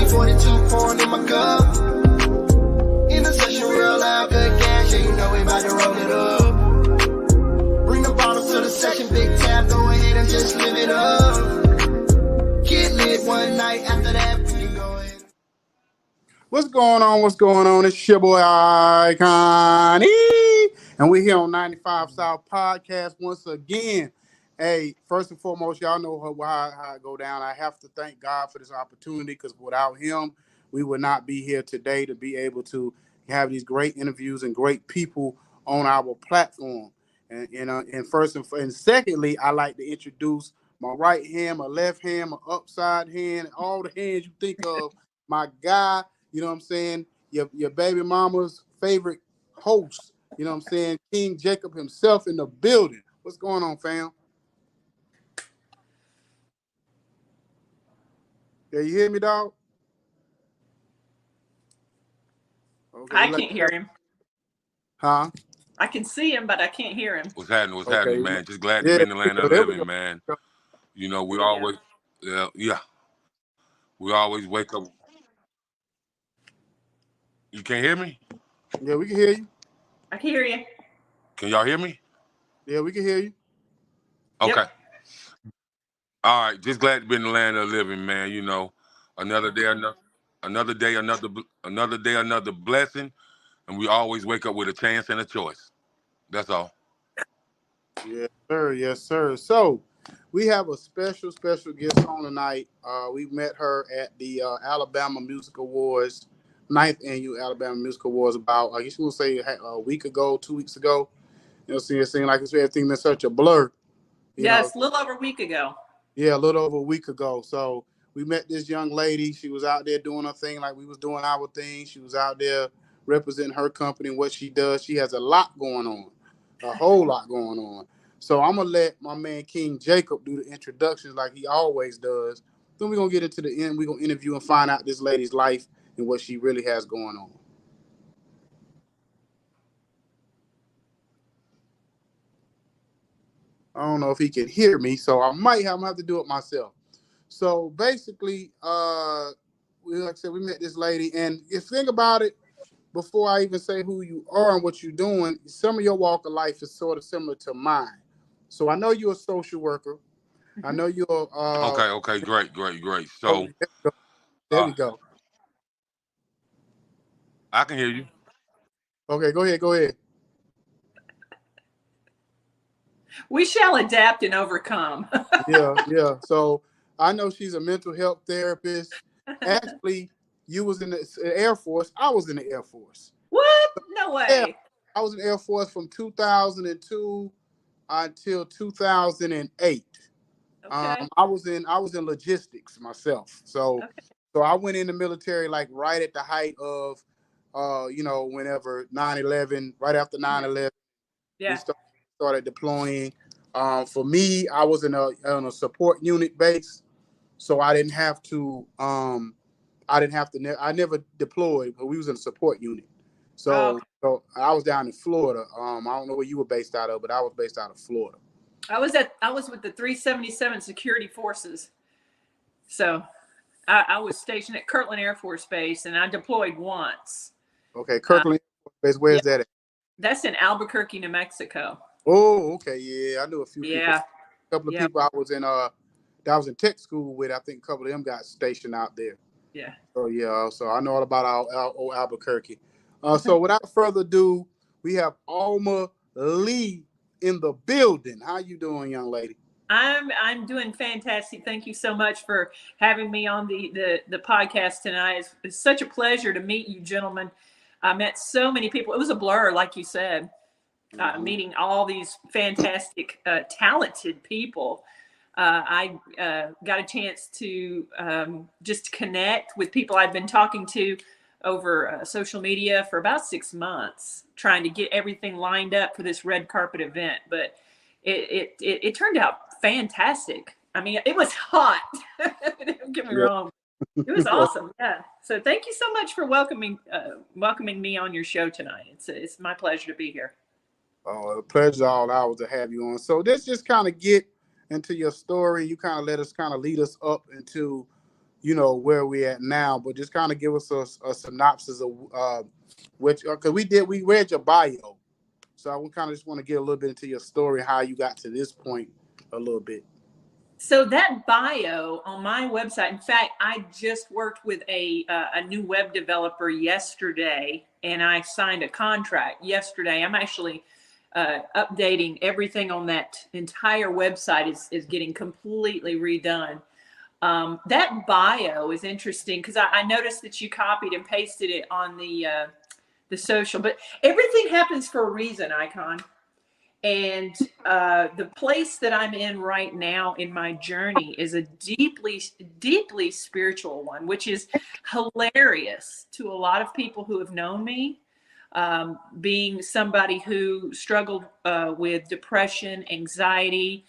42 pouring in my cup. In the session real loud, good gas, yeah, you know we about to roll it up. Bring the bottles to the session, big tab, go ahead and just live it up. Get lit one night, after that, we can go ahead. What's going on? What's going on? It's your boy Icon, and we're here on 95 South Podcast once again. Hey, first and foremost, y'all know how I go down. I have to thank God for this opportunity, because without him, we would not be here today to be able to have these great interviews and great people on our platform. And secondly, I like to introduce my right hand, my left hand, my upside hand, all the hands you think of. My guy, you know what I'm saying? Your baby mama's favorite host, you know what I'm saying? King Jacob himself in the building. What's going on, fam? Yeah, you hear me, dog? Okay, I can't hear him. Huh? I can see him, but I can't hear him. What's happening, man? Just glad to be in the land of the living, man. You know, we always, we always wake up. You can't hear me? Yeah, we can hear you. I can hear you. Can y'all hear me? Yeah, we can hear you. Okay. Yep. All right. Just glad to be in the land of the living, man. You know, another day, another blessing, and we always wake up with a chance and a choice. That's all. Yes, sir. Yes, sir. So we have a special guest on tonight. We met her at the Alabama Music Awards, 9th annual Alabama Music Awards, about, I guess you want to say a week ago, 2 weeks ago. You know, it seemed like everything been such a blur. Yes, a little over a week ago. Yeah, a little over a week ago. So we met this young lady. She was out there doing her thing like we was doing our thing. She was out there representing her company and what she does. She has a lot going on, a whole lot going on. So I'm going to let my man King Jacob do the introductions like he always does. Then we're going to get into the end. We're going to interview and find out this lady's life and what she really has going on. I don't know if he can hear me, so I might have to do it myself. So basically, like I said, we met this lady, and if you think about it, before I even say who you are and what you're doing, some of your walk of life is sort of similar to mine. So I know you're a social worker. I know you're. Okay, great. So there we go. I can hear you. Okay, go ahead. We shall adapt and overcome. Yeah. So I know she's a mental health therapist. Actually, you was in the Air Force. I was in the Air Force. What? No way. Yeah, I was in the Air Force from 2002 until 2008. Okay. I was in logistics myself. So I went in the military like right at the height of whenever 9/11, right after 9/11. Yeah. We started deploying. For me, I was on a support unit base, so I didn't have to. I never deployed, but we was in a support unit. So I was down in Florida. I don't know where you were based out of, but I was based out of Florida. I was with the 377 Security Forces. So I was stationed at Kirtland Air Force Base, and I deployed once. Okay, Kirtland Air Force Base. Where's that at? That's in Albuquerque, New Mexico. Oh, okay, yeah, I knew a few people. Yeah. A couple of people I was in tech school with. I think a couple of them got stationed out there. Yeah. So I know all about our old Albuquerque. So without further ado, we have Alma Leigh in the building. How you doing, young lady? I'm doing fantastic. Thank you so much for having me on the podcast tonight. It's such a pleasure to meet you, gentlemen. I met so many people. It was a blur, like you said, meeting all these fantastic, talented people. I got a chance to just connect with people I've been talking to over social media for about 6 months, trying to get everything lined up for this red carpet event. But it turned out fantastic. I mean, it was hot. Don't get me wrong. It was awesome. Yeah. So thank you so much for welcoming me on your show tonight. It's my pleasure to be here. Oh, the pleasure's all ours to have you on. So let's just kind of get into your story. You kind of let us kind of lead us up into where we at now, but just kind of give us a synopsis of which, because we read your bio, so I kind of just want to get a little bit into your story, how you got to this point a little bit. So that bio on my website, in fact, I just worked with a new web developer yesterday, and I signed a contract yesterday. I'm actually updating everything on that entire website is getting completely redone. That bio is interesting because I noticed that you copied and pasted it on the social, but everything happens for a reason, Icon. And the place that I'm in right now in my journey is a deeply, deeply spiritual one, which is hilarious to a lot of people who have known me. Being somebody who struggled with depression, anxiety,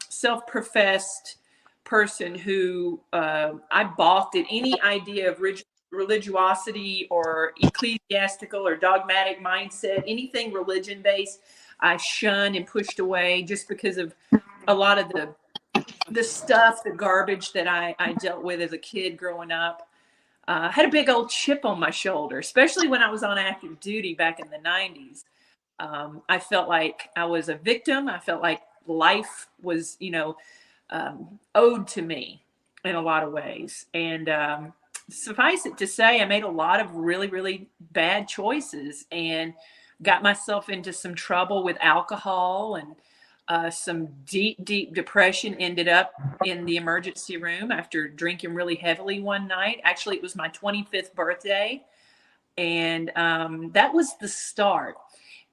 self-professed person who I balked at any idea of religiosity or ecclesiastical or dogmatic mindset, anything religion based. I shunned and pushed away just because of a lot of the stuff, the garbage that I dealt with as a kid growing up. I had a big old chip on my shoulder, especially when I was on active duty back in the 90s. I felt like I was a victim. I felt like life was, owed to me in a lot of ways. And suffice it to say, I made a lot of really, really bad choices and got myself into some trouble with alcohol and some deep, deep depression. Ended up in the emergency room after drinking really heavily one night. Actually, it was my 25th birthday. And that was the start.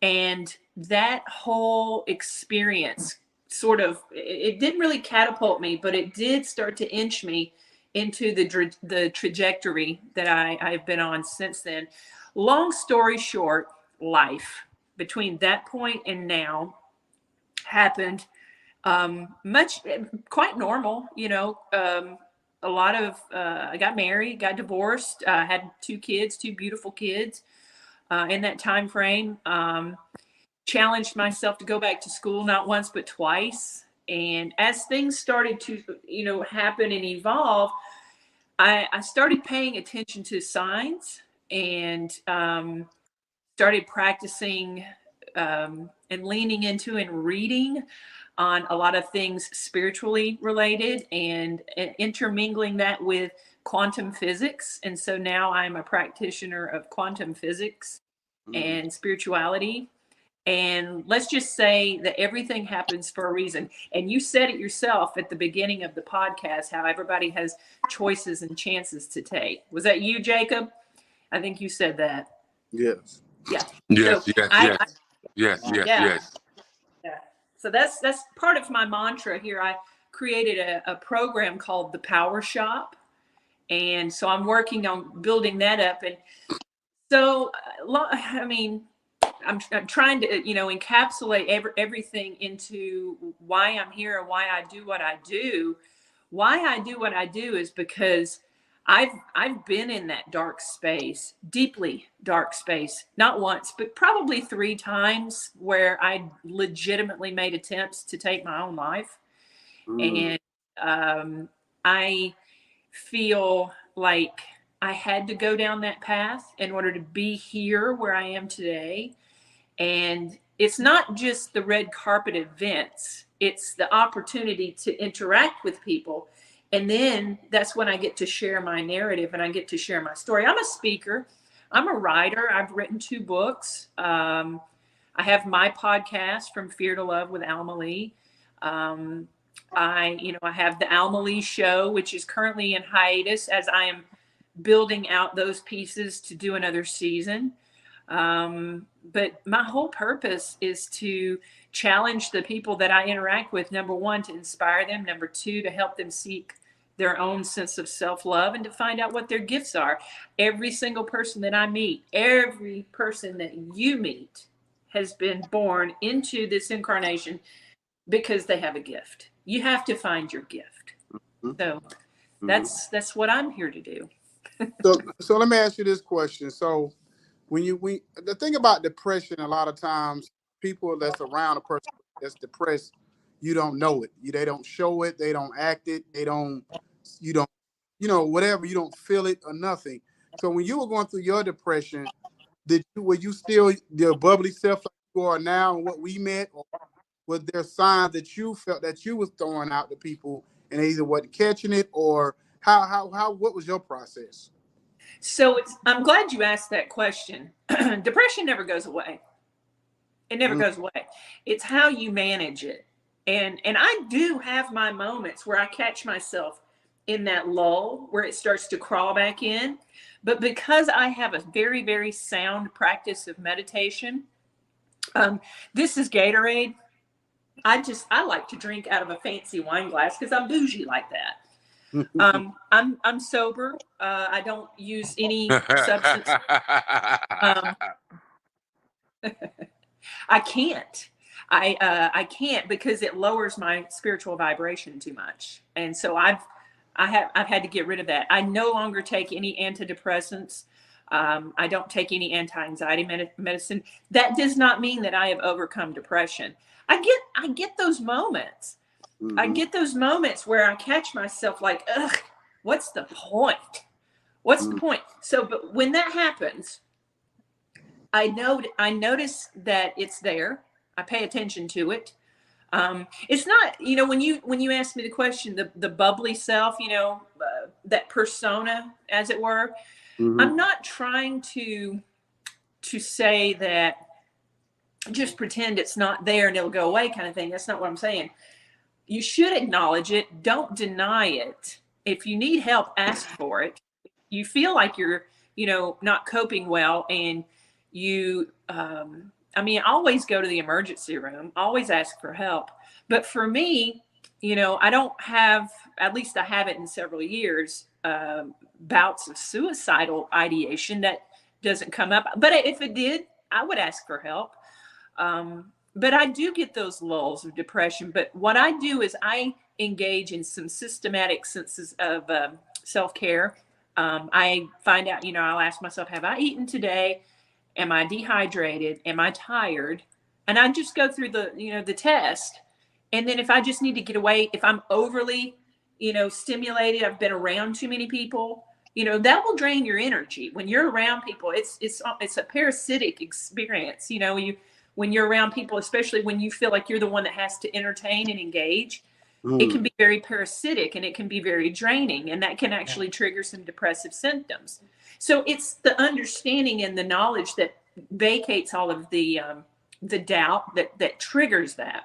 And that whole experience sort of, it didn't really catapult me, but it did start to inch me into the trajectory that I've been on since then. Long story short, life between that point and now happened quite normal, a lot of I got married, got divorced, had two beautiful kids in that time frame. Challenged myself to go back to school not once but twice, and as things started to happen and evolve, I started paying attention to signs and started practicing and leaning into and reading on a lot of things spiritually related and intermingling that with quantum physics. And so now I'm a practitioner of quantum physics and spirituality. And let's just say that everything happens for a reason. And you said it yourself at the beginning of the podcast, how everybody has choices and chances to take. Was that you, Jacob? I think you said that. Yes. Yeah. Yes, So yes. yeah. So that's part of my mantra here. I created a program called the Power Shop. And so I'm working on building that up. And so, I mean, I'm trying to, encapsulate everything into why I'm here and why I do what I do. Why I do what I do is because I've been in that dark space, deeply dark space, not once, but probably 3 times where I legitimately made attempts to take my own life. And I feel like I had to go down that path in order to be here where I am today. And it's not just the red carpet events, it's the opportunity to interact with people. And then that's when I get to share my narrative and I get to share my story. I'm a speaker, I'm a writer, I've written 2 books. I have my podcast, From Fear to Love with Alma Leigh. I have the Alma Leigh Show, which is currently in hiatus as I am building out those pieces to do another season. But my whole purpose is to challenge the people that I interact with. Number 1, to inspire them. Number 2, to help them seek their own sense of self-love and to find out what their gifts are. Every single person that I meet, every person that you meet has been born into this incarnation because they have a gift. You have to find your gift. So that's what I'm here to do. So let me ask you this question. So the thing about depression, a lot of times people that's around a person that's depressed, you don't know it. They don't show it. They don't act it. You don't whatever, you don't feel it or nothing. So when you were going through your depression, were you still the bubbly self like you are now and what we met, or was there signs that you felt that you was throwing out to people and they either wasn't catching it, or what was your process? So I'm glad you asked that question. Depression never goes away. It never goes away. It's how you manage it. And I do have my moments where I catch myself in that lull where it starts to crawl back in. But because I have a very, very sound practice of meditation, this is Gatorade. I like to drink out of a fancy wine glass because I'm bougie like that. I'm sober. I don't use any substance. I can't. I can't because it lowers my spiritual vibration too much, and so I've had to get rid of that. I no longer take any antidepressants. I don't take any anti-anxiety medicine. That does not mean that I have overcome depression. I get those moments. I get those moments where I catch myself like, ugh, what's the point? What's the point? So, but when that happens, I notice that it's there. I pay attention to it. It's not, when you asked me the question, the bubbly self, that persona, as it were. I'm not trying to say that just pretend it's not there and it'll go away kind of thing. That's not what I'm saying. You should acknowledge it. Don't deny it. If you need help, ask for it. You feel like you're, not coping well, and you, always go to the emergency room, always ask for help. But for me, I don't have, at least I haven't in several years, bouts of suicidal ideation that doesn't come up. But if it did, I would ask for help. But I do get those lulls of depression. But what I do is I engage in some systematic senses of self-care. I find out, I'll ask myself, have I eaten today? Am I dehydrated? Am I tired? And I just go through the test. And then if I just need to get away, if I'm overly, stimulated, I've been around too many people, that will drain your energy. When you're around people, it's a parasitic experience. When you're around people, especially when you feel like you're the one that has to entertain and engage, it can be very parasitic and it can be very draining, and that can actually trigger some depressive symptoms. So it's the understanding and the knowledge that vacates all of the doubt that triggers that.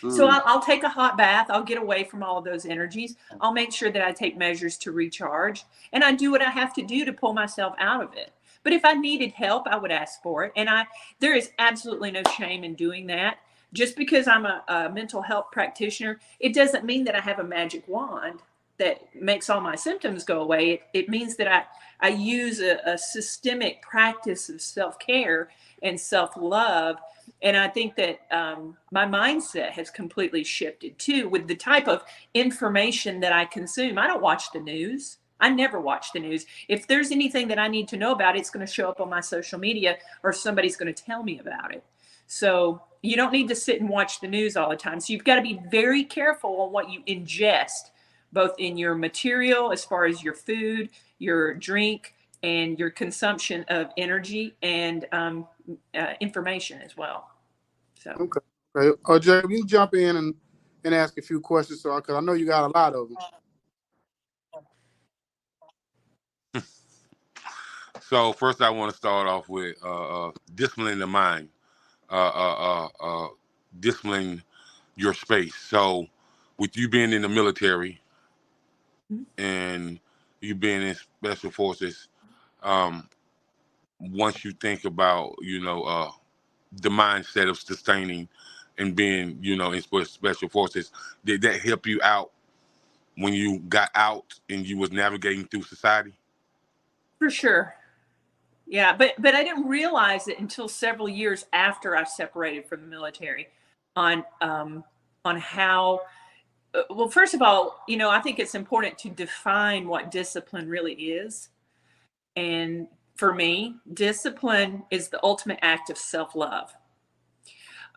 So I'll take a hot bath. I'll get away from all of those energies. I'll make sure that I take measures to recharge, and I do what I have to do to pull myself out of it. But if I needed help, I would ask for it. And there is absolutely no shame in doing that. Just because I'm a mental health practitioner, it doesn't mean that I have a magic wand that makes all my symptoms go away. It means that I use a systemic practice of self-care and self-love. And I think that my mindset has completely shifted too with the type of information that I consume. I don't watch the news. I never watch the news. If there's anything that I need to know about, it's going to show up on my social media or somebody's going to tell me about it. So you don't need to sit and watch the news all the time. So you've got to be very careful on what you ingest, both in your material, as far as your food, your drink, and your consumption of energy and information as well. So okay. Jay, you jump in and ask a few questions, because I know you got a lot of them. So first, I want to start off with disciplining the mind, disciplining your space. So, with you being in the military and you being in special forces, once you think about the mindset of sustaining and being in special forces, did that help you out when you got out and you was navigating through society? For sure. Yeah, but I didn't realize it until several years after I separated from the military on how, well, first of all, I think it's important to define what discipline really is. And for me, discipline is the ultimate act of self-love.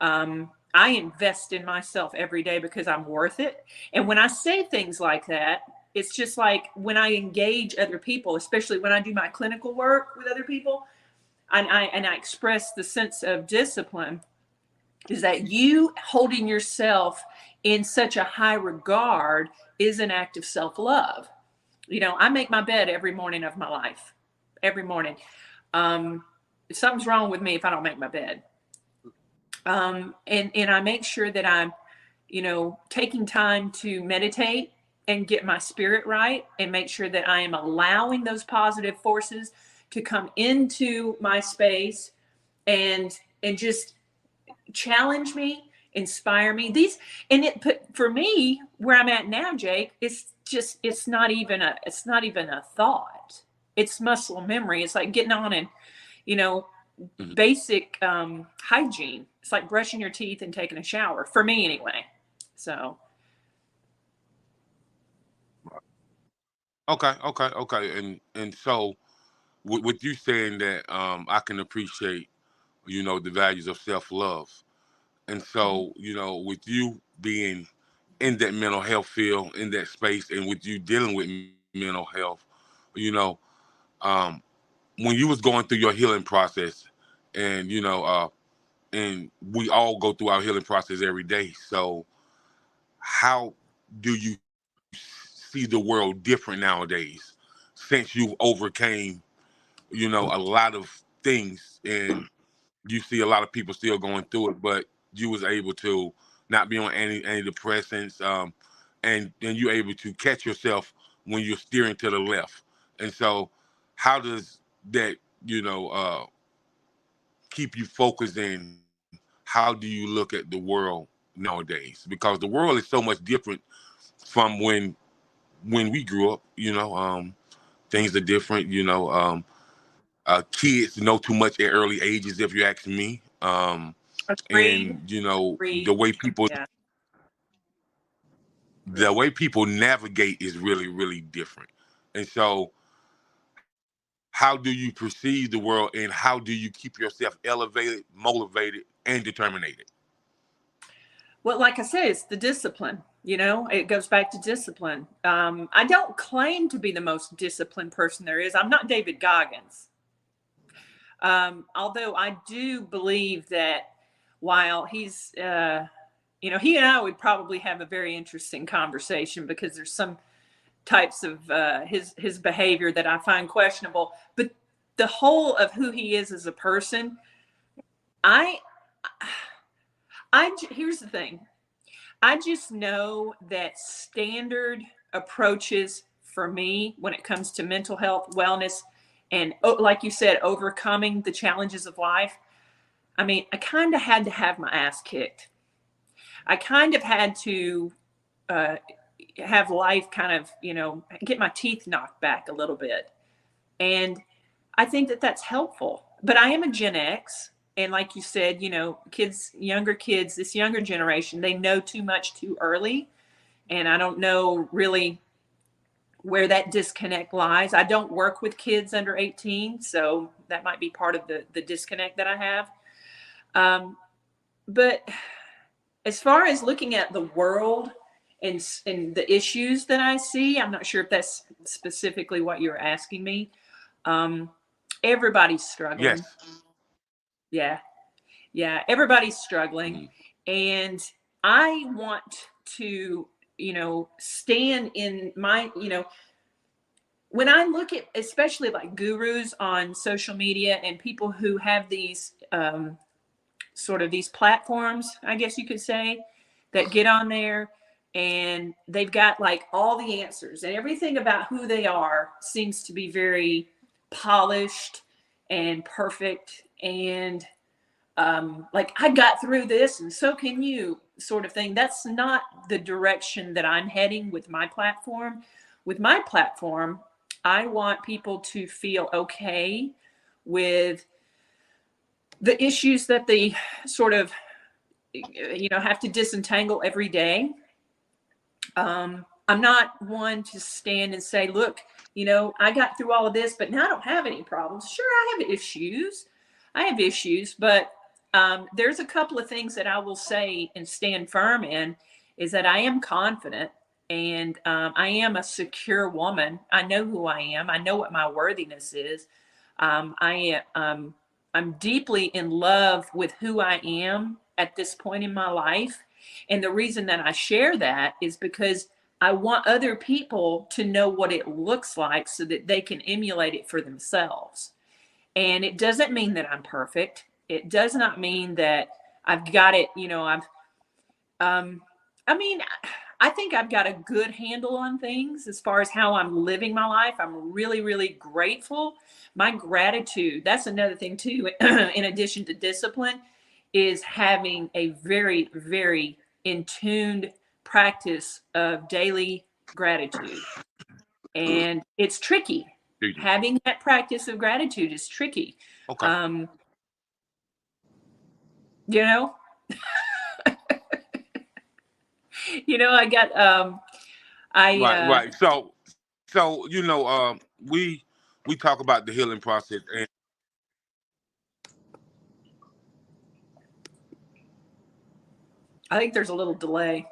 I invest in myself every day because I'm worth it. And when I say things like that, It's just like when I engage other people, especially when I do my clinical work with other people, and I express the sense of discipline, is that you holding yourself in such a high regard is an act of self-love. I make my bed every morning of my life, every morning. Something's wrong with me if I don't make my bed. And I make sure that I'm, taking time to meditate and get my spirit right, and make sure that I am allowing those positive forces to come into my space and just challenge me, inspire me. For me, where I'm at now, Jake, it's not even a thought. It's muscle memory. It's like getting on and, basic hygiene. It's like brushing your teeth and taking a shower, for me anyway. So. Okay. And so with you saying that, I can appreciate, the values of self-love. And so, with you being in that mental health field, in that space, and with you dealing with mental health, you know, um, when you was going through your healing process, and and we all go through our healing process every day. So, how do you see the world different nowadays since you've overcame, a lot of things, and you see a lot of people still going through it, but you was able to not be on any antidepressants, and you're able to catch yourself when you're steering to the left. And so, how does that, keep you focused in? How do you look at the world nowadays? Because the world is so much different from when we grew up. Things are different. Kids know too much at early ages, if you ask me. Agreed. And Agreed. the way people Yeah. the way people navigate is really, really different. And so, how do you perceive the world, and how do you keep yourself elevated, motivated, and determined? Well, like I said, it's the discipline. It goes back to discipline. I don't claim to be the most disciplined person there is. I'm not David Goggins. Although I do believe that while he's, he and I would probably have a very interesting conversation, because there's some types of his behavior that I find questionable. But the whole of who he is as a person, here's the thing. I just know that standard approaches for me when it comes to mental health, wellness, and like you said, overcoming the challenges of life. I mean, I kind of had to have my ass kicked. I kind of had to have life kind of, get my teeth knocked back a little bit. And I think that that's helpful. But I am a Gen X. And like you said, younger kids, this younger generation, they know too much too early. And I don't know really where that disconnect lies. I don't work with kids under 18, so that might be part of the disconnect that I have. But as far as looking at the world and the issues that I see, I'm not sure if that's specifically what you're asking me. Everybody's struggling. Yes. Yeah, everybody's struggling. Mm. And I want to, stand in my, when I look at especially like gurus on social media and people who have these sort of these platforms, I guess you could say, that get on there and they've got like all the answers, and everything about who they are seems to be very polished and perfect, and like, I got through this and so can you, sort of thing. That's not the direction that I'm heading with my platform. With my platform, I want people to feel okay with the issues that they sort of, have to disentangle every day. I'm not one to stand and say, look, I got through all of this, but now I don't have any problems. Sure, I have issues. But there's a couple of things that I will say and stand firm in, is that I am confident And I am a secure woman. I know who I am. I know what my worthiness is. I'm deeply in love with who I am at this point in my life. And the reason that I share that is because I want other people to know what it looks like so that they can emulate it for themselves. And it doesn't mean that I'm perfect. It does not mean that I've got it, I mean, I think I've got a good handle on things as far as how I'm living my life. I'm really, really grateful. My gratitude, that's another thing too, in addition to discipline, is having a very, very in tuned practice of daily gratitude. And it's tricky. Having that practice of gratitude is tricky. Okay. You know, I got right. So we talk about the healing process, and I think there's a little delay.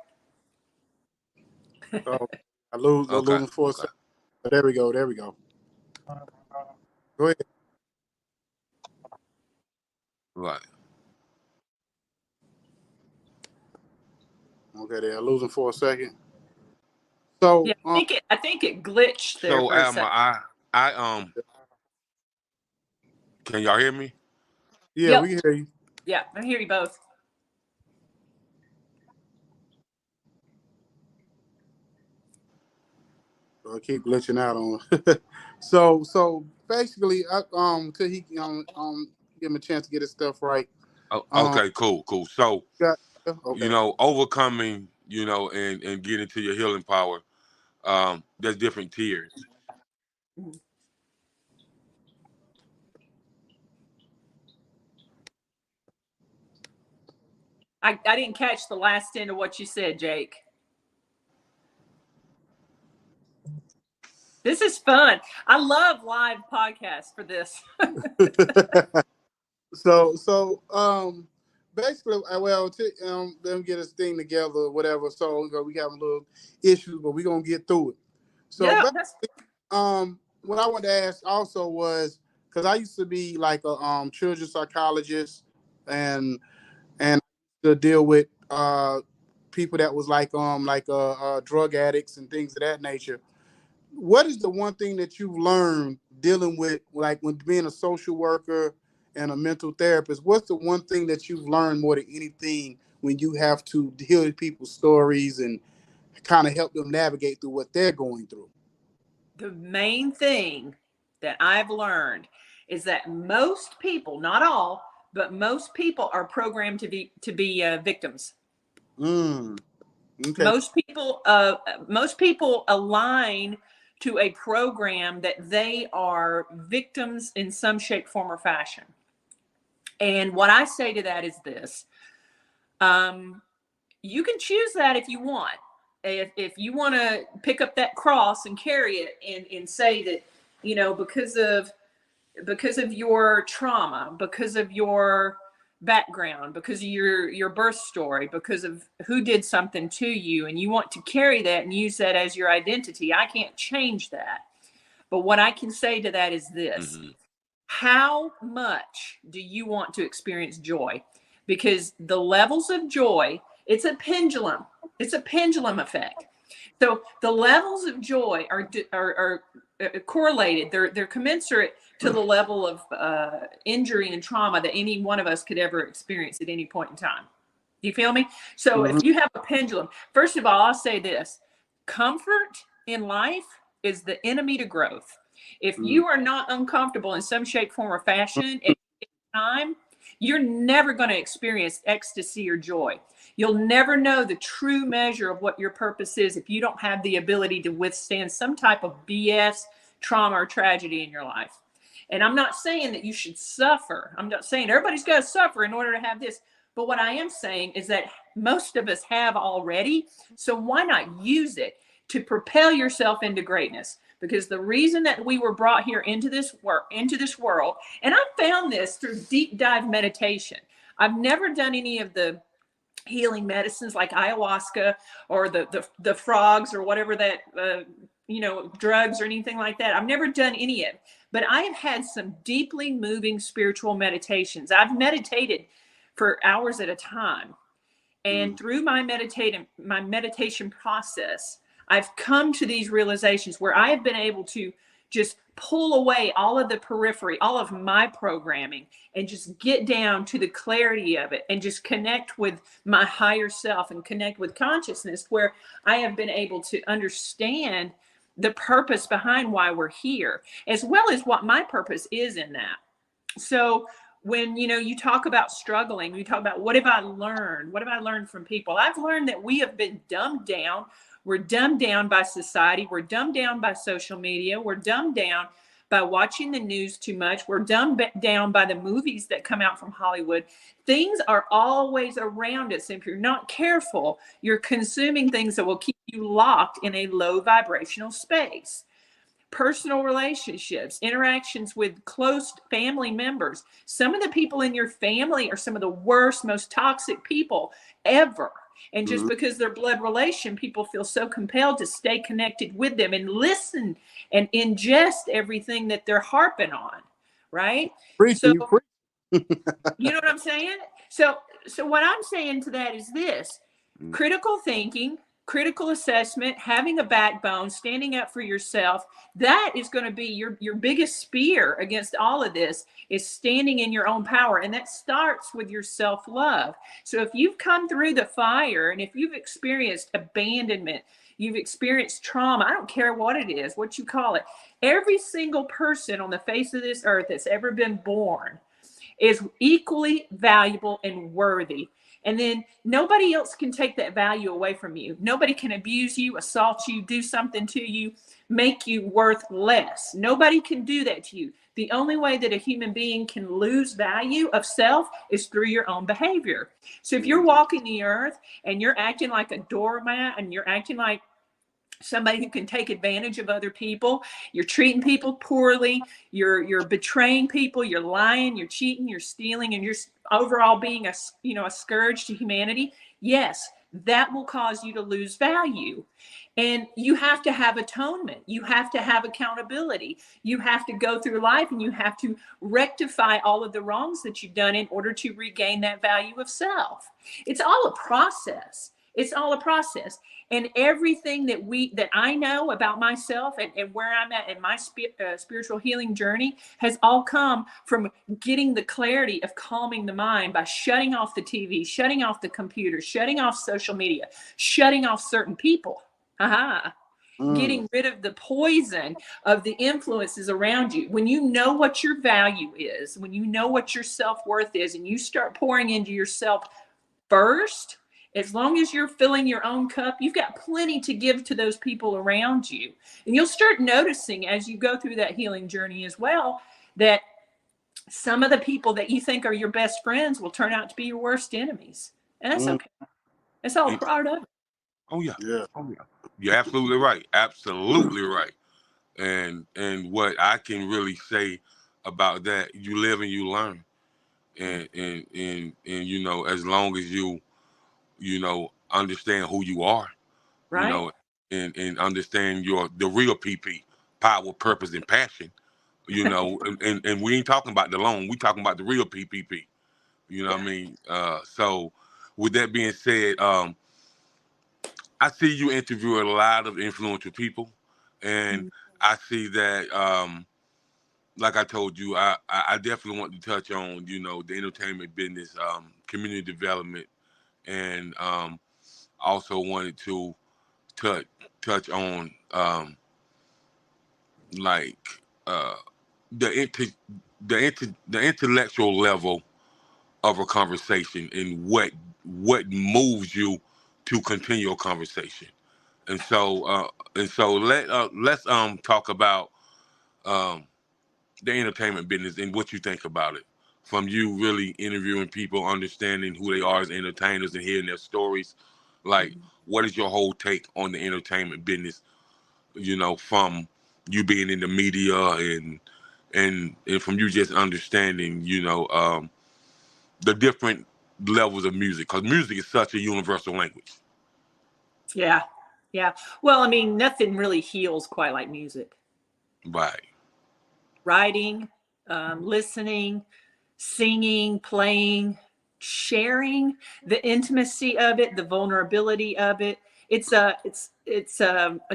Oh, I losing for a second. There we go. Go ahead. Right. Okay, they're losing for a second. So yeah, I think it glitched there. So for a second. Alma, I can y'all hear me? Yeah, Yep. we can hear you. Yeah, I hear you both. I keep glitching out on. so basically, till he give him a chance to get his stuff right. Oh, okay, cool. So okay. Overcoming, and getting to your healing power. There's different tiers. I didn't catch the last end of what you said, Jake. This is fun. I love live podcasts for this. so basically, them get this thing together or whatever. So we have a little issues, but we're gonna get through it. So yeah, what I wanted to ask also was, because I used to be like a children's psychologist and to deal with people that was like drug addicts and things of that nature. What is the one thing that you've learned dealing with, like when being a social worker and a mental therapist? What's the one thing that you've learned more than anything when you have to hear people's stories and kind of help them navigate through what they're going through? The main thing that I've learned is that most people, not all, but most people are programmed to be victims. Okay. Most people align to a program that they are victims in some shape, form, or fashion. And what I say to that is this: you can choose that if you want. If you want to pick up that cross and carry it and say that, because of your trauma, because of your background, because of your birth story, because of who did something to you, and you want to carry that and use that as your identity, I can't change that. But what I can say to that is this: how much do you want to experience joy? Because the levels of joy, it's a pendulum effect. So the levels of joy are correlated. They're commensurate to the level of injury and trauma that any one of us could ever experience at any point in time. Do you feel me? So if you have a pendulum, first of all, I'll say this: comfort in life is the enemy to growth. If you are not uncomfortable in some shape, form, or fashion at any time, you're never going to experience ecstasy or joy. You'll never know the true measure of what your purpose is if you don't have the ability to withstand some type of BS, trauma, or tragedy in your life. And I'm not saying that you should suffer. I'm not saying everybody's got to suffer in order to have this. But what I am saying is that most of us have already. So why not use it to propel yourself into greatness? Because the reason that we were brought here into this world, and I found this through deep dive meditation. I've never done any of the healing medicines like ayahuasca or the frogs or whatever that, drugs or anything like that. I've never done any of it, but I have had some deeply moving spiritual meditations. I've meditated for hours at a time. And through my meditation process, I've come to these realizations where I have been able to just pull away all of the periphery, all of my programming, and just get down to the clarity of it and just connect with my higher self and connect with consciousness, where I have been able to understand the purpose behind why we're here, as well as what my purpose is in that. So when you talk about struggling, you talk about what have I learned from people. I've learned that we have been dumbed down. We're dumbed down by society. We're dumbed down by social media. We're dumbed down by watching the news too much. We're dumbed down by the movies that come out from Hollywood. Things are always around us. If you're not careful, you're consuming things that will keep you locked in a low vibrational space. Personal relationships, interactions with close family members. Some of the people in your family are some of the worst, most toxic people ever. And just because they're blood relation, people feel so compelled to stay connected with them and listen and ingest everything that they're harping on, right? So, you know what I'm saying? So what I'm saying to that is this: critical thinking, critical assessment, having a backbone, standing up for yourself. That is going to be your biggest spear against all of this, is standing in your own power. And that starts with your self-love. So if you've come through the fire, and if you've experienced abandonment, you've experienced trauma, I don't care what it is, what you call it, every single person on the face of this earth that's ever been born is equally valuable and worthy. And then nobody else can take that value away from you. Nobody can abuse you, assault you, do something to you, make you worth less. Nobody can do that to you. The only way that a human being can lose value of self is through your own behavior. So if you're walking the earth and you're acting like a doormat, and you're acting like somebody who can take advantage of other people, you're treating people poorly, you're betraying people, you're lying, you're cheating, you're stealing, and you're overall being a scourge to humanity, yes, that will cause you to lose value. And you have to have atonement. You have to have accountability. You have to go through life and you have to rectify all of the wrongs that you've done in order to regain that value of self. It's all a process. It's all a process. And everything that I know about myself and where I'm at in my spiritual healing journey has all come from getting the clarity of calming the mind by shutting off the TV, shutting off the computer, shutting off social media, shutting off certain people. Getting rid of the poison of the influences around you. When you know what your value is, when you know what your self-worth is, and you start pouring into yourself first, as long as you're filling your own cup, you've got plenty to give to those people around you. And you'll start noticing as you go through that healing journey as well, that some of the people that you think are your best friends will turn out to be your worst enemies. And that's okay. That's all part of it. Oh yeah. Oh yeah. You're absolutely right. Absolutely right. And what I can really say about that, you live and you learn. And as long as you understand who you are, right, and understand the real PP, power, purpose, and passion, and we ain't talking about the loan, we talking about the real PPP. What I mean? So with that being said, I see you interview a lot of influential people, and I see that, like I told you, I definitely want to touch on, the entertainment business, community development, and also wanted to touch on like the intellectual level of a conversation, and what moves you to continue a conversation. And so let's talk about the entertainment business and what you think about it, from you really interviewing people, understanding who they are as entertainers and hearing their stories. Like, what is your whole take on the entertainment business, from you being in the media, and from you just understanding, the different levels of music, because music is such a universal language. Yeah. Yeah. Well, I mean, nothing really heals quite like music. Right. Writing, listening, singing, playing, sharing, the intimacy of it, the vulnerability of it. It's a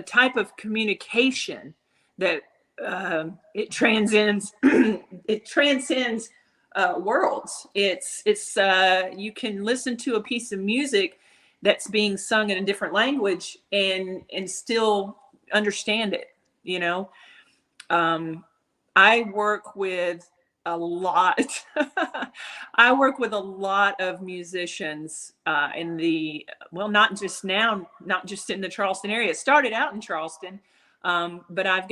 type of communication that it transcends it transcends worlds. It's you can listen to a piece of music that's being sung in a different language and still understand it. You know, um, I work with a lot. I work with a lot of musicians in the, well, not just now, not just in the Charleston area. It started out in Charleston, but I've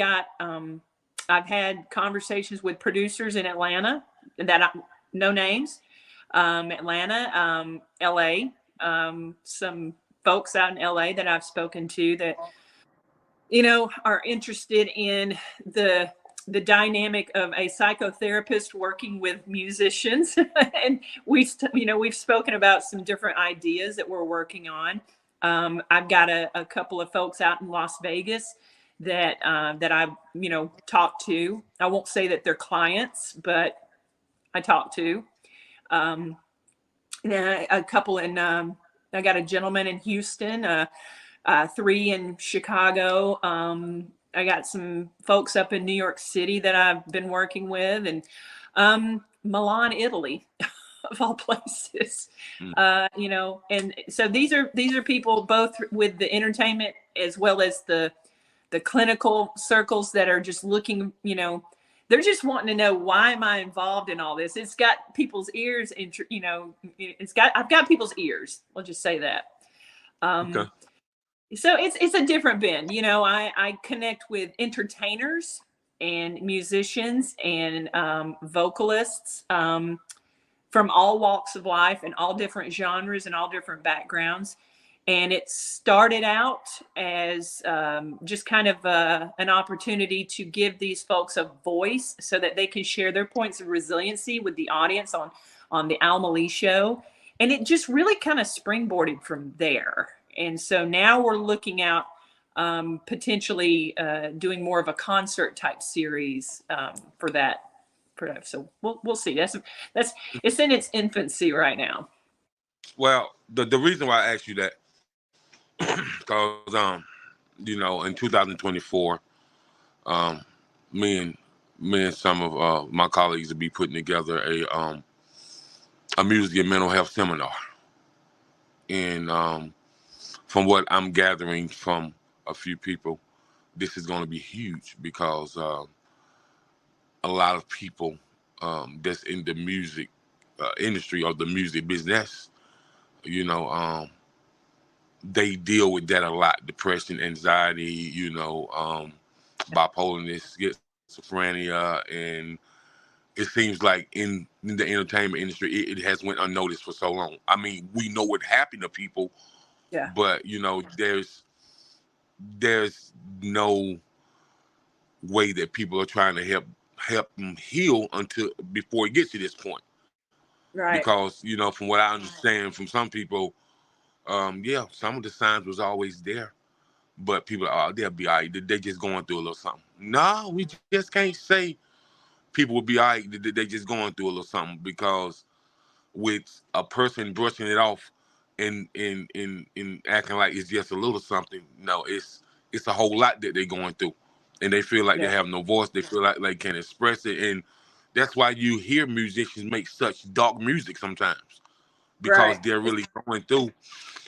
had conversations with producers in Atlanta no names, Atlanta, LA, some folks out in LA that I've spoken to that, you know, are interested in the dynamic of a psychotherapist working with musicians. And we've spoken about some different ideas that we're working on. I've got a couple of folks out in Las Vegas that I talk to. I won't say that they're clients, but I talk to. Um, a couple in I got a gentleman in Houston, 3 in Chicago. I got some folks up in New York City that I've been working with, and Milan, Italy, of all places. And so these are people both with the entertainment as well as the clinical circles that are just looking, they're just wanting to know, why am I involved in all this? It's got people's ears, and I've got people's ears. I'll just say that. Okay. So it's a different bend. I connect with entertainers and musicians and vocalists from all walks of life and all different genres and all different backgrounds. And it started out as just kind of an opportunity to give these folks a voice so that they can share their points of resiliency with the audience on the Alma show. And it just really kind of springboarded from there. And so now we're looking out potentially doing more of a concert type series for that. So we'll see. That's it's in its infancy right now. Well, the reason why I asked you that, because in 2024, me and some of my colleagues will be putting together a music and mental health seminar, and from what I'm gathering from a few people, this is going to be huge because a lot of people that's in the music industry or the music business, they deal with that a lot: depression, anxiety, bipolarness, schizophrenia, and it seems like in the entertainment industry, it has went unnoticed for so long. I mean, we know what happened to people, Yeah. but there's no way that people are trying to help them heal until before it gets to this point. Right. Because from what I understand from some people, some of the signs was always there, but people they'll be all right. They just going through a little something. No, we just can't say people will be all right. They just going through a little something, because with a person brushing it off and acting like it's just a little something, no, it's a whole lot that they're going through, and they feel like they Yeah. have no voice. They feel like they can't express it, and that's why you hear musicians make such dark music sometimes, because Right. they're really going through,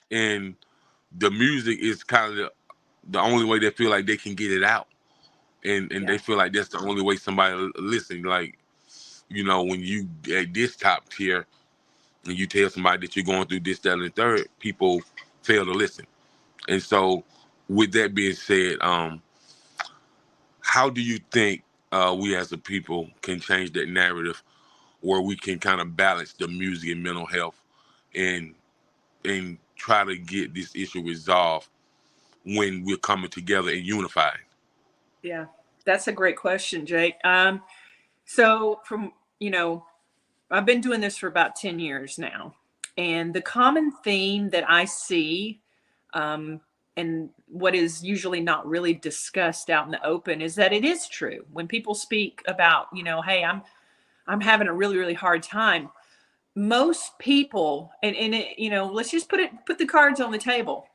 and the music is kind of the only way they feel like they can get it out, and they Yeah. feel like that's the only way somebody listen. Like, when you at this top tier and you tell somebody that you're going through this, that, and the third, people fail to listen. And so, with that being said, how do you think we as a people can change that narrative where we can kind of balance the music and mental health and try to get this issue resolved when we're coming together and unifying? Yeah. That's a great question, Jake. So I've been doing this for about 10 years now. And the common theme that I see, and what is usually not really discussed out in the open, is that it is true. When people speak about, hey, I'm having a really, really hard time. Most people, and it, let's just put the cards on the table.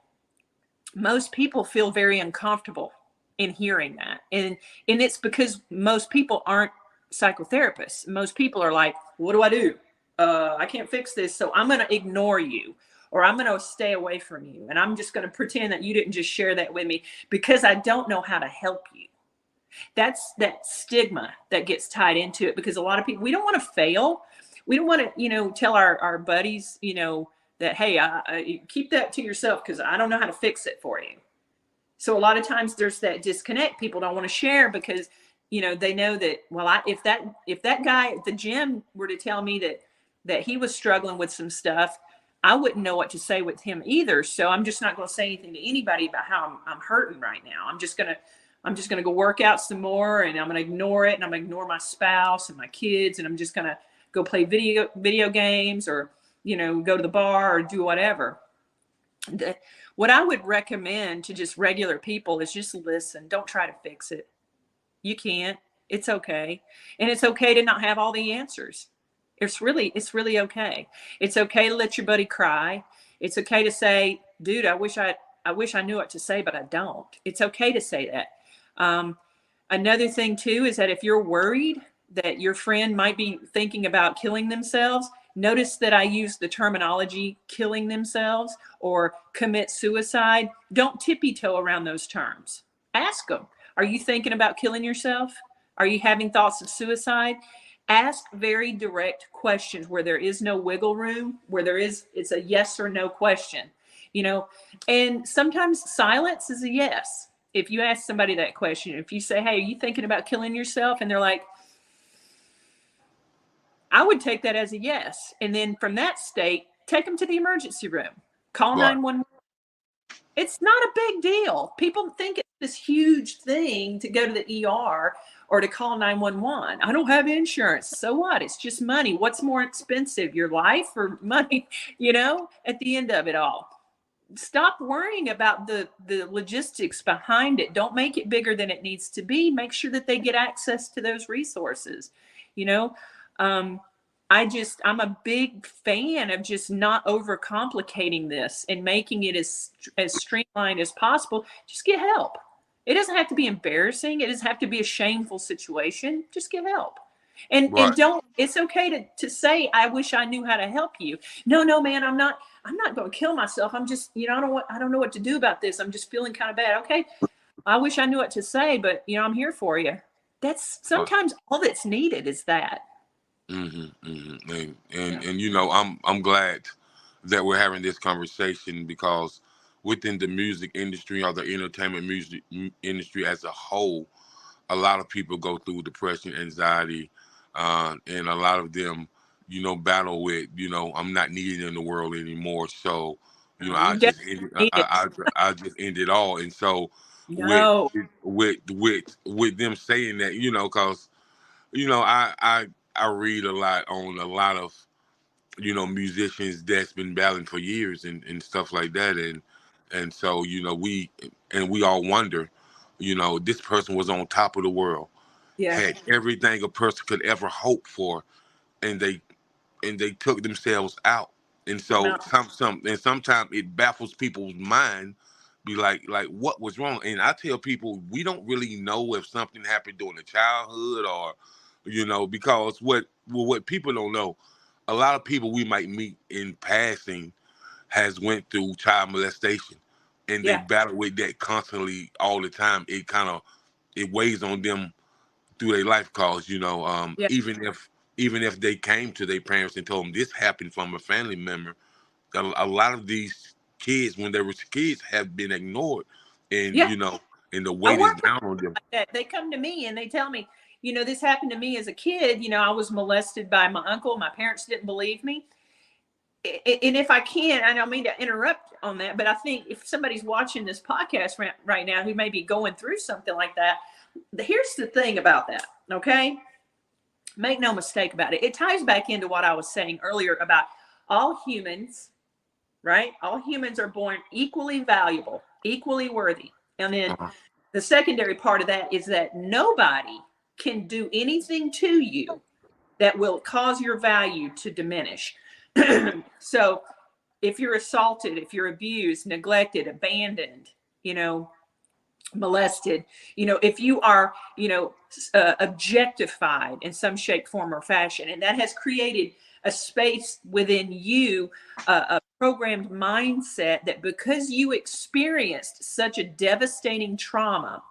Most people feel very uncomfortable in hearing that. And it's because most people aren't psychotherapists. Most people are like, what do I do? I can't fix this, so I'm going to ignore you, or I'm going to stay away from you. And I'm just going to pretend that you didn't just share that with me because I don't know how to help you. That's that stigma that gets tied into it, because a lot of people, we don't want to fail. We don't want to, tell our buddies, that, hey, I keep that to yourself because I don't know how to fix it for you. So a lot of times there's that disconnect. People don't want to share because, they know that, well, if that guy at the gym were to tell me that he was struggling with some stuff, I wouldn't know what to say with him either. So I'm just not going to say anything to anybody about how I'm hurting right now. I'm just going to go work out some more, and I'm going to ignore it, and I'm going to ignore my spouse and my kids, and I'm just going to go play video games, or, go to the bar or do whatever. What I would recommend to just regular people is just listen. Don't try to fix it. You can't. It's okay. And it's okay to not have all the answers. It's really okay. It's okay to let your buddy cry. It's okay to say, dude, I wish I knew what to say, but I don't. It's okay to say that. Another thing too is that if you're worried that your friend might be thinking about killing themselves, notice that I use the terminology killing themselves or commit suicide. Don't tippy-toe around those terms. Ask them, are you thinking about killing yourself? Are you having thoughts of suicide? Ask very direct questions where there is no wiggle room, where it's a yes or no question, and sometimes silence is a yes. If you ask somebody that question, if you say, hey, are you thinking about killing yourself? And they're like, I would take that as a yes. And then from that state, take them to the emergency room, call Right. 911. It's not a big deal. People think it's this huge thing to go to the ER or to call 911. I don't have insurance. So what? It's just money. What's more expensive, your life or money, at the end of it all? Stop worrying about the logistics behind it. Don't make it bigger than it needs to be. Make sure that they get access to those resources. I'm a big fan of just not overcomplicating this and making it as streamlined as possible. Just get help. It doesn't have to be embarrassing. It doesn't have to be a shameful situation. Just get help. And Right. it's okay to say, I wish I knew how to help you. No, man, I'm not going to kill myself. I'm just, I don't know what to do about this. I'm just feeling kind of bad. Okay. I wish I knew what to say, but I'm here for you. That's sometimes all that's needed is that. And I'm glad that we're having this conversation, because within the music industry or the entertainment music industry as a whole, a lot of people go through depression, anxiety, and a lot of them, battle with, I'm not needed in the world anymore. So, I You just definitely ended, need it. I just end it all. And so, with No. with them saying that, because I read a lot on a lot of musicians that's been battling for years and stuff like that, and so we all wonder, this person was on top of the world, Yeah. had everything a person could ever hope for, and they took themselves out. And so No. sometimes it baffles people's mind, be like what was wrong. And I tell people, we don't really know if something happened during the childhood, or because what people don't know, a lot of people we might meet in passing has went through child molestation, and they Yeah. battle with that constantly all the time. It weighs on them through their life, cause Yeah. even if they came to their parents and told them this happened from a family member, a lot of these kids, when they were kids, have been ignored, and Yeah. and the I weight is work with down on them. that. They come to me and they tell me, this happened to me as a kid. I was molested by my uncle. My parents didn't believe me. And if I can, I don't mean to interrupt on that, but I think if somebody's watching this podcast right now who may be going through something like that, here's the thing about that, okay? Make no mistake about it. It ties back into what I was saying earlier about all humans, right? All humans are born equally valuable, equally worthy. And then the secondary part of that is that nobody can do anything to you that will cause your value to diminish. So if you're assaulted, if you're abused, neglected, abandoned, molested, if you are, objectified in some shape, form, or fashion, and that has created a space within you, a programmed mindset that because you experienced such a devastating trauma,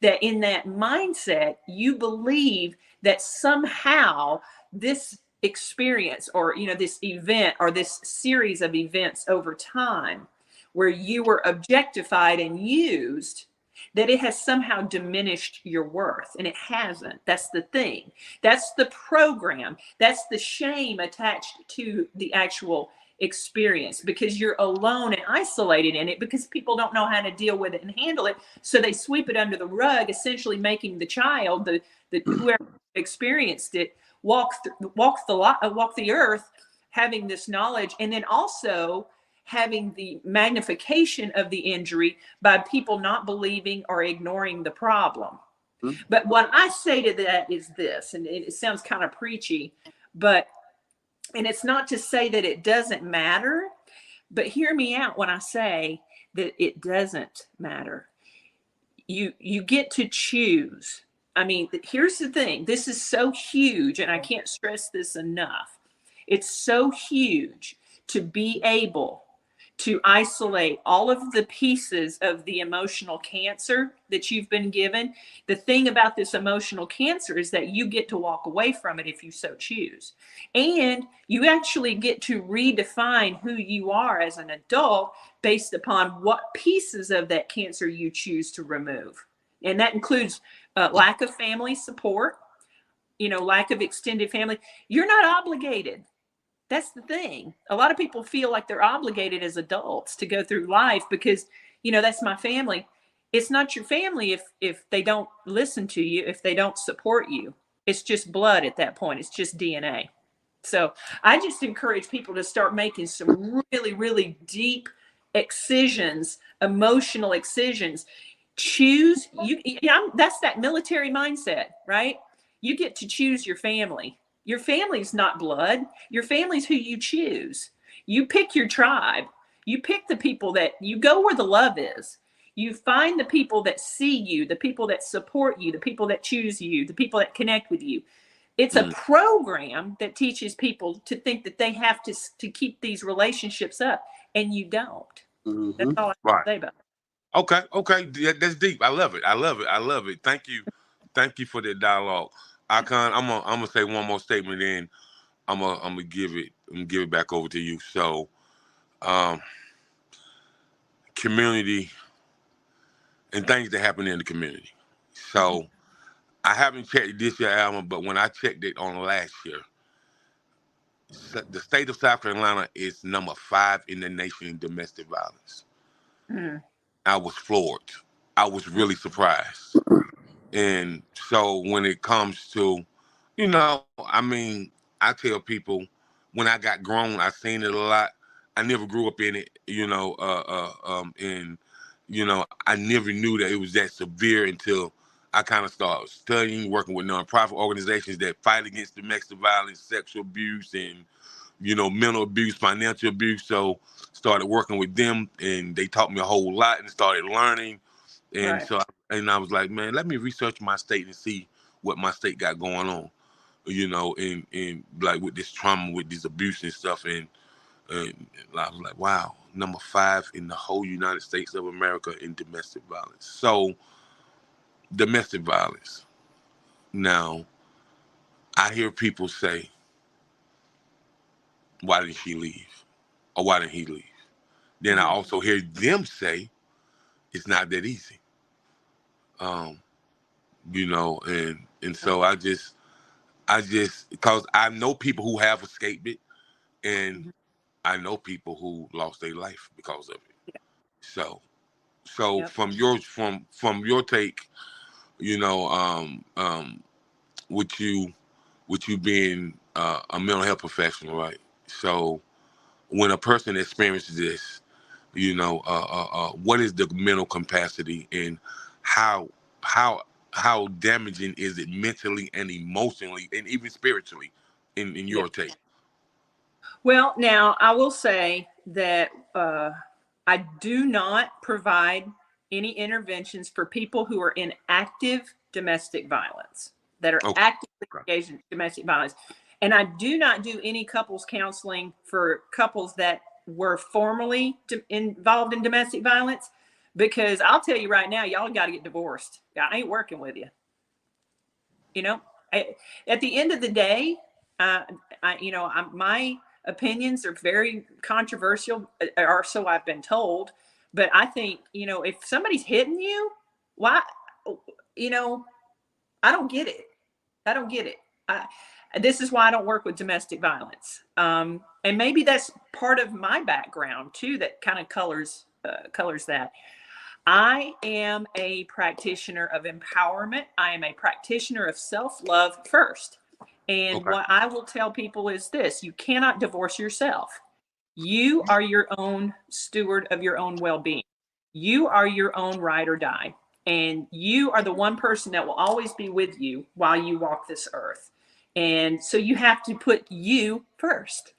that in that mindset, you believe that somehow this experience or, this event or this series of events over time where you were objectified and used, that it has somehow diminished your worth. And it hasn't. That's the thing. That's the program. That's the shame attached to the actual experience, because you're alone and isolated in it, because people don't know how to deal with it and handle it. So they sweep it under the rug, essentially making the child, the whoever experienced it, walk the earth having this knowledge, and then also having the magnification of the injury by people not believing or ignoring the problem. Mm-hmm. But what I say to that is this, and it sounds kind of preachy, and it's not to say that it doesn't matter, but hear me out when I say that it doesn't matter. You get to choose. I mean, here's the thing. This is so huge, and I can't stress this enough. It's so huge to be able to isolate all of the pieces of the emotional cancer that you've been given. The thing about this emotional cancer is that you get to walk away from it if you so choose. And you actually get to redefine who you are as an adult based upon what pieces of that cancer you choose to remove. And that includes lack of family support, lack of extended family. You're not obligated. That's the thing. A lot of people feel like they're obligated as adults to go through life because, that's my family. It's not your family if they don't listen to you, if they don't support you. It's just blood at that point. It's just DNA. So I just encourage people to start making some really, really deep excisions, emotional excisions. Choose you. That's that military mindset, right? You get to choose your family. Your family's not blood. Your family's who you choose. You pick your tribe. You pick the people that you go where the love is. You find the people that see you, the people that support you, the people that choose you, the people that connect with you. It's a program that teaches people to think that they have to keep these relationships up, and you don't. Mm-hmm. That's all I can say about it. Okay. That's deep. I love it. Thank you for that dialogue. Icon, I'm gonna say one more statement, then I'm gonna give it back over to you. So, community and things that happen in the community. So, I haven't checked this year, Alma, but when I checked it on last year, the state of South Carolina is number 5 in the nation in domestic violence. I was floored. I was really surprised. And so when it comes to, I tell people when I got grown, I seen it a lot. I never grew up in it, and I never knew that it was that severe until I kind of started studying, working with nonprofit organizations that fight against domestic violence, sexual abuse, and mental abuse, financial abuse. So started working with them, and they taught me a whole lot, and started learning. And right. So I was like, man, let me research my state and see what my state got going on, and like with this trauma, with this abuse and stuff. And I was like, wow, number 5 in the whole United States of America in domestic violence. So domestic violence. Now, I hear people say, why didn't she leave? Or why didn't he leave? Then I also hear them say, it's not that easy. And so I just because I know people who have escaped it, and I know people who lost their life because of it. So yep. From your take, with you being a mental health professional, right? So when a person experiences this, what is the mental capacity, and how how how damaging is it mentally and emotionally and even spiritually in Yeah. your take? Well, now I will say that I do not provide any interventions for people who are in active domestic violence, that are Okay. actively engaged in domestic violence. And I do not do any couples counseling for couples that were formerly involved in domestic violence, because I'll tell you right now, y'all got to get divorced. I ain't working with you. You know, at the end of the day, my opinions are very controversial, or so I've been told. But I think, if somebody's hitting you, why, you know, I don't get it. I don't get it. This is why I don't work with domestic violence. And maybe that's part of my background too, that kind of colors that. I am a practitioner of empowerment. I am a practitioner of self-love first. And Okay. what I will tell people is this: you cannot divorce yourself. You are your own steward of your own well-being. You are your own ride or die. And you are the one person that will always be with you while you walk this earth. And so you have to put you first.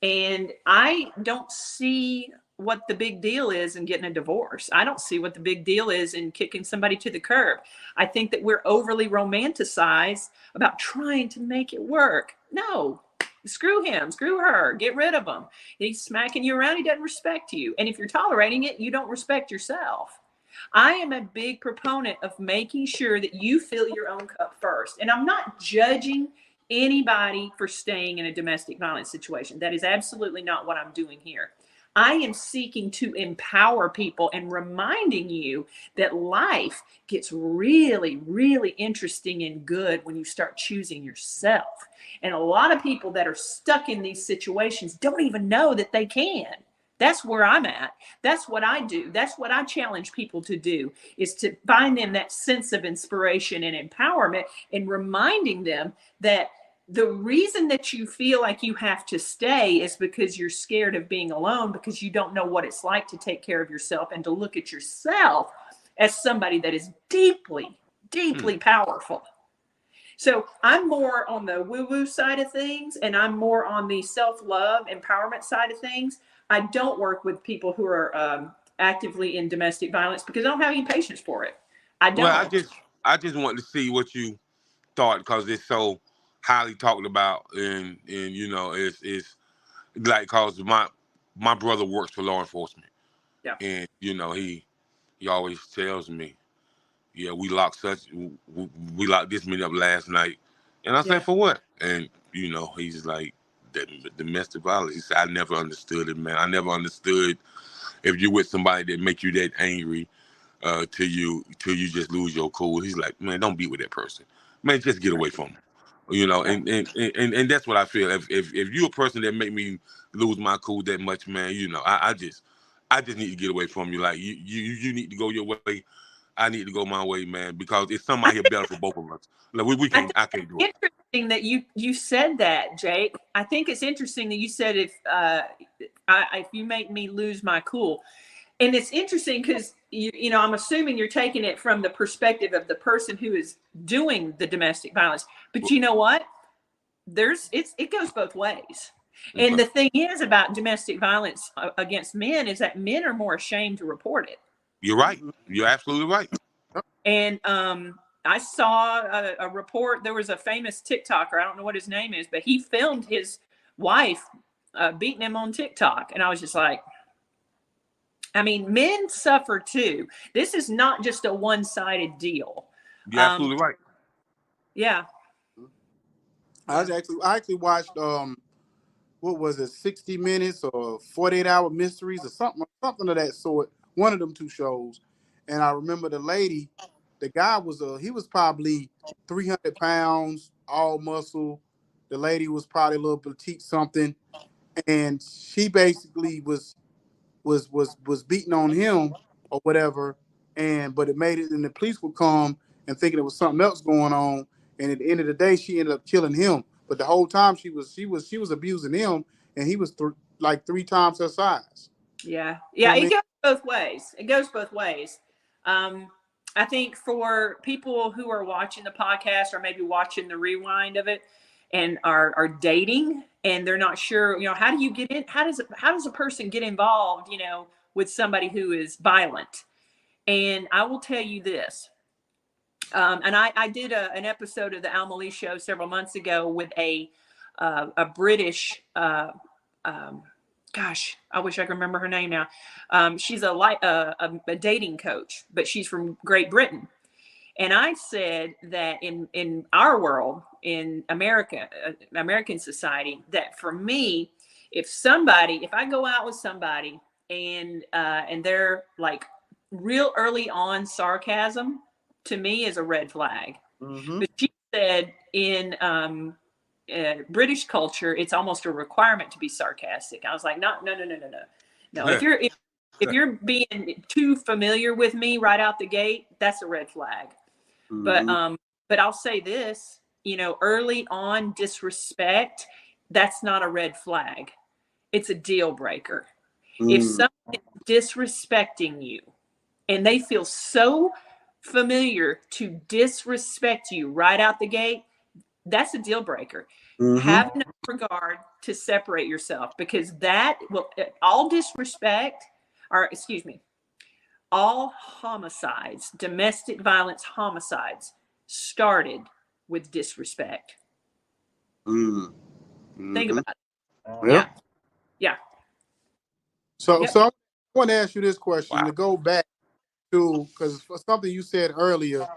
And I don't see what the big deal is in getting a divorce. I don't see what the big deal is in kicking somebody to the curb. I think that we're overly romanticized about trying to make it work. No, screw him, screw her, get rid of him. He's smacking you around, he doesn't respect you. And if you're tolerating it, you don't respect yourself. I am a big proponent of making sure that you fill your own cup first. And I'm not judging anybody for staying in a domestic violence situation. That is absolutely not what I'm doing here. I am seeking to empower people and reminding you that life gets really, really interesting and good when you start choosing yourself. And a lot of people that are stuck in these situations don't even know that they can. That's where I'm at. That's what I do. That's what I challenge people to do, is to find them that sense of inspiration and empowerment, and reminding them that the reason that you feel like you have to stay is because you're scared of being alone, because you don't know what it's like to take care of yourself and to look at yourself as somebody that is deeply, deeply powerful. So I'm more on the woo-woo side of things, and I'm more on the self-love, empowerment side of things. I don't work with people who are actively in domestic violence because I don't have any patience for it. I Well, don't. I just wanted to see what you thought, because it's so highly talked about, and it's like, cause my brother works for law enforcement, Yeah. and he always tells me, yeah, we locked this many up last night, and I say, Yeah. for what? And he's like, that domestic violence. He said, I never understood it, man. I never understood if you're with somebody that make you that angry, till you just lose your cool. He's like, man, don't be with that person, man. Just get away from them. Right. And that's what I feel. If you're a person that make me lose my cool that much, man, I just need to get away from you. Like, you need to go your way. I need to go my way, man, because it's somebody here better for both of us. Like, we I can't. think I can't do it. it's interesting that you said that, Jake. I think it's interesting that you said if you make me lose my cool. And it's interesting because I'm assuming you're taking it from the perspective of the person who is doing the domestic violence. But you know what? It goes both ways. And Okay. the thing is about domestic violence against men is that men are more ashamed to report it. You're right. You're absolutely right. And I saw a report. There was a famous TikToker. I don't know what his name is, but he filmed his wife beating him on TikTok. And I was just like, I mean, men suffer too. This is not just a one-sided deal. You're Um, absolutely right. yeah, I yeah, was I actually watched what was it, 60 Minutes or 48-hour Mysteries or something of that sort. One of them two shows. And I remember the lady, the guy was he was probably 300 pounds, all muscle. The lady was probably a little petite something. And she basically was beating on him or whatever, and but it made it, and the police would come and thinking there was something else going on, and at the end of the day, she ended up killing him. But the whole time she was abusing him, and he was like 3 times her size. Yeah. You Yeah. know what I It mean? goes both ways. It goes both ways. I think for people who are watching the podcast or maybe watching the rewind of it and are dating and they're not sure, how do you get in? How does a person get involved, with somebody who is violent? And I will tell you this. And I did an episode of the Alma Leigh show several months ago with a British, gosh, I wish I could remember her name now. She's a dating coach, but she's from Great Britain. And I said that in our world, in America, American society, that for me, if I go out with somebody and they're like real early on sarcasm, to me is a red flag. Mm-hmm. But she said in British culture, it's almost a requirement to be sarcastic. I was like, no. If you're being too familiar with me right out the gate, that's a red flag. Mm-hmm. But I'll say this, early on disrespect, that's not a red flag. It's a deal breaker. If someone is disrespecting you and they feel so familiar to disrespect you right out the gate, that's a deal breaker. Mm-hmm. Have enough regard to separate yourself, because that will, all disrespect, or excuse me, all homicides, domestic violence homicides, started with disrespect. Mm-hmm. Think about it. Yeah. Yeah. So, Yep. so I want to ask you this question Wow. to go back to, because something you said earlier.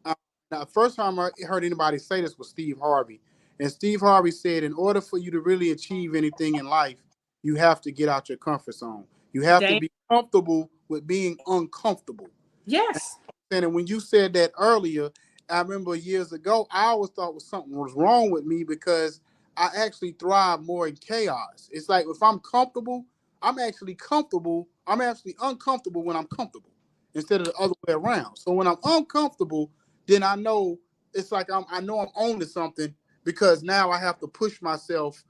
Now, the first time I heard anybody say this was Steve Harvey. And Steve Harvey said, in order for you to really achieve anything in life, you have to get out your comfort zone. You have to be comfortable with being uncomfortable. Yes. And when you said that earlier, I remember years ago, I always thought something was wrong with me because I actually thrive more in chaos. It's like if I'm comfortable, I'm actually comfortable. I'm actually uncomfortable when I'm comfortable instead of the other way around. So when I'm uncomfortable, then I know it's like I know I'm on to something, because now I have to push myself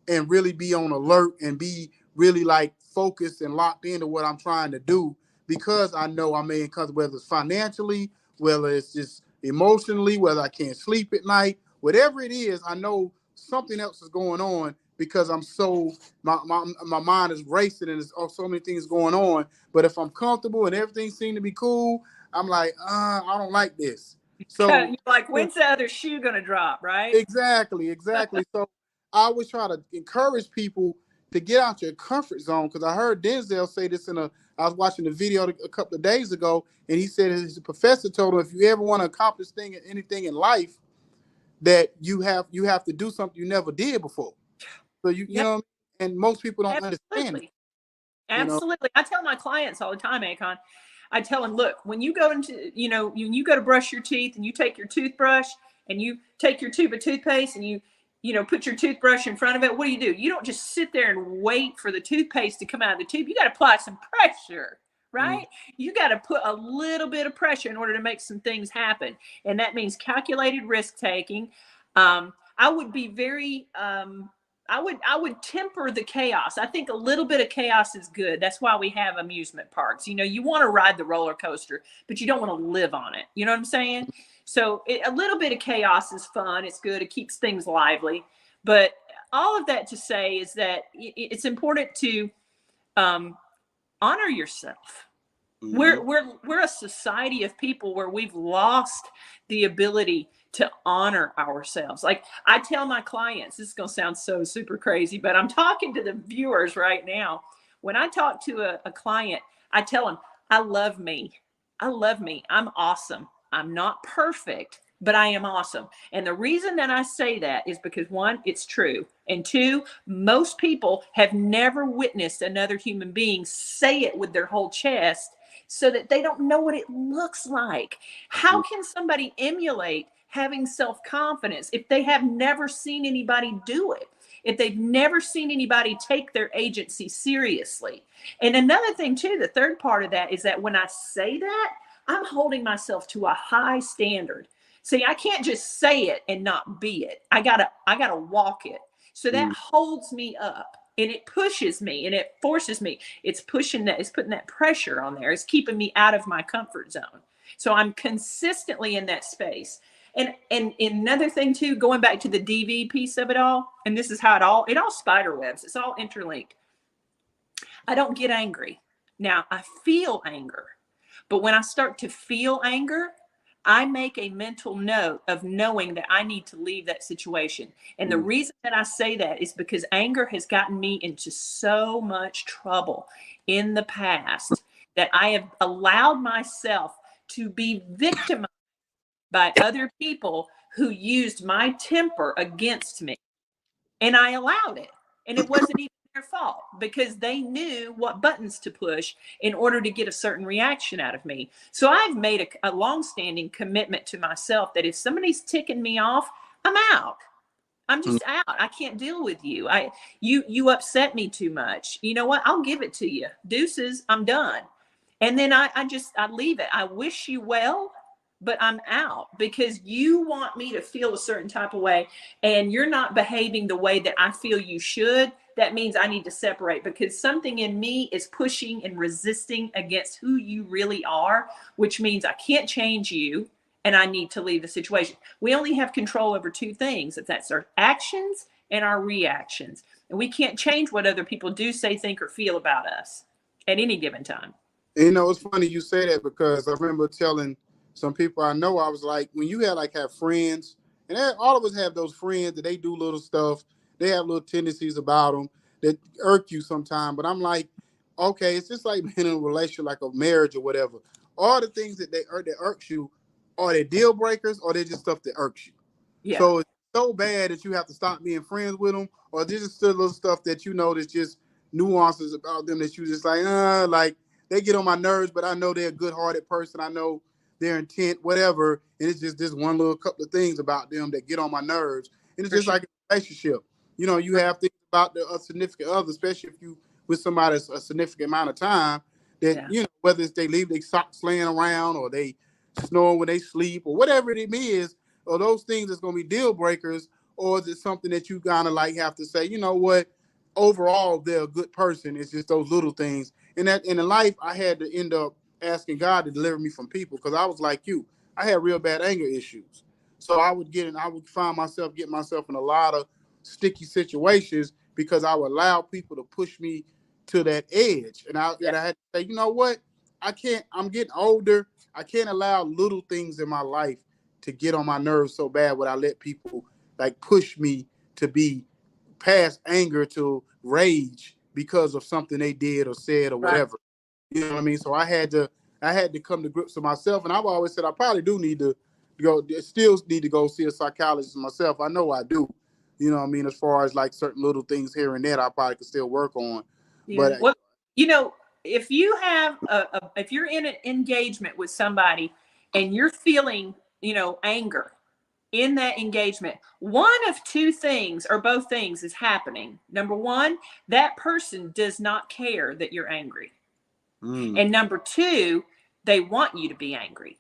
and really be on alert and be really like focused and locked into what I'm trying to do, because I know I may encounter, whether it's financially, whether it's just emotionally, whether I can't sleep at night, whatever it is, I know something else is going on, because I'm so, my mind is racing and there's so many things going on. But if I'm comfortable and everything seems to be cool, I'm like, I don't like this. So You're like, when's the other shoe going to drop, right? exactly. So I always try to encourage people to get out your comfort zone, because I heard Denzel say this I was watching a video a couple of days ago, and he said his professor told him, if you ever want to accomplish anything in life, that you have to do something you never did before. So you know what I mean? And most people don't understand it. Absolutely. I tell my clients all the time, Akon, I tell them, look, when you go into, when you go to brush your teeth and you take your toothbrush and you take your tube of toothpaste and you put your toothbrush in front of it, what do? You don't just sit there and wait for the toothpaste to come out of the tube. You got to apply some pressure, right? You got to put a little bit of pressure in order to make some things happen. And that means calculated risk taking. I would be very, I would temper the chaos. I think a little bit of chaos is good. That's why we have amusement parks. You want to ride the roller coaster, but you don't want to live on it. You know what I'm saying? So a little bit of chaos is fun. It's good. It keeps things lively. But all of that to say is that it's important to honor yourself. We're a society of people where we've lost the ability to honor ourselves. Like I tell my clients, this is going to sound so super crazy, but I'm talking to the viewers right now. When I talk to a client, I tell them, I love me. I'm awesome. I'm not perfect, but I am awesome. And the reason that I say that is because, one, it's true. And two, most people have never witnessed another human being say it with their whole chest, so that they don't know what it looks like. How can somebody emulate having self-confidence if they have never seen anybody do it? If they've never seen anybody take their agency seriously? And another thing too, the third part of that is that when I say that, I'm holding myself to a high standard. See, I can't just say it and not be it. I gotta walk it. So that holds me up. and it pushes me and it forces me. It's putting that pressure on there. It's keeping me out of my comfort zone. So I'm consistently in that space. And another thing too, going back to the DV piece of it all, and this is how it all spider webs. It's all interlinked. I don't get angry. Now I feel anger, but when I start to feel anger, I make a mental note of knowing that I need to leave that situation. And the reason that I say that is because anger has gotten me into so much trouble in the past that I have allowed myself to be victimized by other people who used my temper against me. And I allowed it. And it wasn't even their fault because they knew what buttons to push in order to get a certain reaction out of me. So I've made a long-standing commitment to myself that if somebody's ticking me off, I'm out. I'm just out. I can't deal with you. You upset me too much. You know what? I'll give it to you. Deuces, I'm done. And then I leave it. I wish you well, but I'm out because you want me to feel a certain type of way and you're not behaving the way that I feel you should. That means I need to separate because something in me is pushing and resisting against who you really are, which means I can't change you and I need to leave the situation. We only have control over two things. That's our actions and our reactions. And we can't change what other people do, say, think, or feel about us at any given time. And, you know, it's funny you say that because I remember telling some people I know, I was like, when you have friends, and all of us have those friends that they do little stuff, they have little tendencies about them that irk you sometimes. But I'm like, okay, it's just like being in a relationship, like a marriage or whatever. All the things that irks you, are they deal breakers or they're just stuff that irks you? Yeah. So it's so bad that you have to stop being friends with them, or this is still little stuff that you know that's just nuances about them that you just like they get on my nerves, but I know they're a good-hearted person. I know their intent, whatever, and it's just this one little couple of things about them that get on my nerves. And it's just like a relationship. You know, you have things about the significant other, especially if you with somebody a significant amount of time, that, you know, whether it's they leave their socks laying around or they snore when they sleep or whatever it is, or those things that's going to be deal breakers, or is it something that you kind of like have to say, you know what, overall, they're a good person. It's just those little things. And that in life, I had to end up asking God to deliver me from people because I was like you. I had real bad anger issues. So I would find myself getting myself in a lot of sticky situations because I would allow people to push me to that edge. And I had to say, you know what? I'm getting older. I can't allow little things in my life to get on my nerves so bad when I let people like push me to be past anger to rage because of something they did or said or whatever. You know what I mean? So I had to come to grips with myself, and I've always said I probably do need to go see a psychologist myself. I know I do. You know what I mean? As far as like certain little things here and there, I probably could still work on. Yeah. But Well, you know, if you have if you're in an engagement with somebody and you're feeling, you know, anger in that engagement, one of two things or both things is happening. Number one, that person does not care that you're angry. And number two, they want you to be angry.